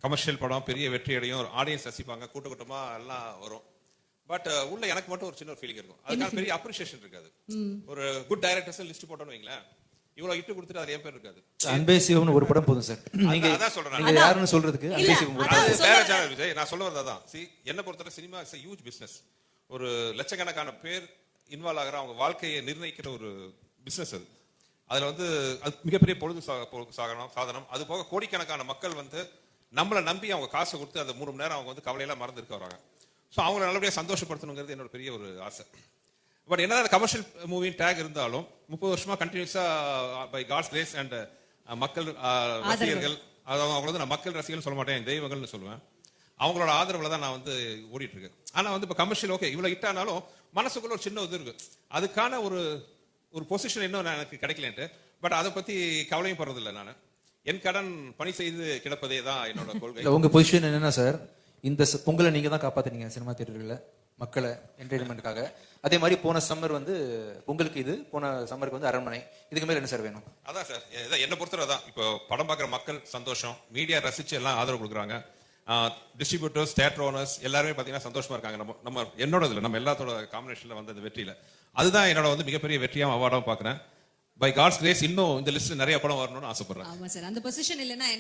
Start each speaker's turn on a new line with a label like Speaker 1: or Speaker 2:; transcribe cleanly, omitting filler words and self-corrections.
Speaker 1: Commercial படம் பெரிய வெற்றி அடையும், ஆடியன்ஸ் ரசிப்பாங்க, கூட்டமா எல்லாம் வரும். பட் உள்ள எனக்கு மட்டும் ஒரு சின்ன ஃபீலிங் இருக்கும். அதுக்கான பெரிய அப்ரிசியேஷன் இருக்காது. ஒரு குட் டைரக்டர்ஸ் லிஸ்ட் போட்டோன்னு வைங்களேன், இவ்வளவு இட்டு கொடுத்துட்டு அது என் பேர் இருக்காது.
Speaker 2: அன்பே சிவம்னு ஒரு படம் போதும் சார். நீங்க
Speaker 1: அதான் சொல்றேன்,
Speaker 2: நீங்க யாருன்னு சொல்றதுக்கு அன்பே சிவம்
Speaker 1: வேற சேனல் விஜய். நான் சொல்ல வரது அதான். என்ன பொறுத்தவரை cinema is a huge business. ஒரு லட்சக்கணக்கான பேர் இன்வால்வ் ஆகிற, அவங்க வாழ்க்கையை நிர்ணயிக்கிற ஒரு பிசினஸ் அது. அதுல வந்து அது மிகப்பெரிய பொழுது சாதனம். அது போக கோடிக்கணக்கான மக்கள் வந்து நம்மளை நம்பி அவங்க காசை கொடுத்து அந்த 3 மணி நேரம் அவங்க வந்து கவலையெல்லாம் மறந்து இருக்க வராங்க. ஸோ அவங்களை நல்லபடியாக சந்தோஷப்படுத்தணுங்கிறது என்னோட பெரிய ஒரு ஆசை. பட் என்னதான் கமர்ஷியல் மூவின் டேக் இருந்தாலும் 30 வருஷமா கண்டினியூஸா பை காட்ஸ் கிரேஸ் அண்ட் மக்கள் ரசிகர்கள், அதாவது அவங்கள வந்து நான் மக்கள் ரசிகர்கள் சொல்ல மாட்டேன், தெய்வங்கள்னு சொல்லுவேன், அவங்களோட ஆதரவுல தான் நான் வந்து ஓடிட்டு இருக்கேன். ஆனா வந்து இப்போ கமர்ஷியல் ஓகே இவ்வளவு ஹிட் ஆனாலும் மனசுக்குள்ள ஒரு சின்ன இது இருக்கு. அதுக்கான ஒரு பொசிஷன் இன்னும் எனக்கு கிடைக்கலன்ட்டு. பட் அதை பத்தி கவலையும் படுறதில்லை. நான் என் கடன் பணி செய்து கிடப்பதே தான் என்னோட கொள்கை.
Speaker 2: உங்க பொசிஷன் என்னன்னா சார், இந்த பொங்கலை நீங்க தான் காப்பாத்துறீங்க சினிமா தியேட்டர்ல மக்களை என்டர்டைன்மெண்ட்டுக்காக. அதே மாதிரி போன சம்மர் வந்து பொங்கலுக்கு இது, போன சம்மருக்கு வந்து அரண்மனை. இதுக்கு மேல என்ன சார் வேணும்?
Speaker 1: அதான் சார், என்ன பொறுத்தவரை தான். இப்போ படம் பார்க்குற மக்கள் சந்தோஷம், மீடியா ரசிச்சு எல்லாம் ஆதரவு கொடுக்குறாங்க, டிஸ்ட்ரிபியூட்டர்ஸ், தியேட்டர் ஓனர்ஸ் எல்லாருமே பார்த்தீங்கன்னா சந்தோஷமா இருக்காங்க. நம்ம என்னோட இதில் நம்ம எல்லாத்தோட காம்பினேஷன்ல வந்து அந்த வெற்றியில அதுதான் என்னோட வந்து மிகப்பெரிய வெற்றியாகவும் அவார்டாகவும் பார்க்குறேன். பை காட்ஸ் கிரேஸ் இன்னும் இந்த லிஸ்ட் நிறைய படம் வரணும்னு ஆசைப்படுறேன்.
Speaker 3: ஆமா சார், அந்த பொசிஷன் இல்லைன்னா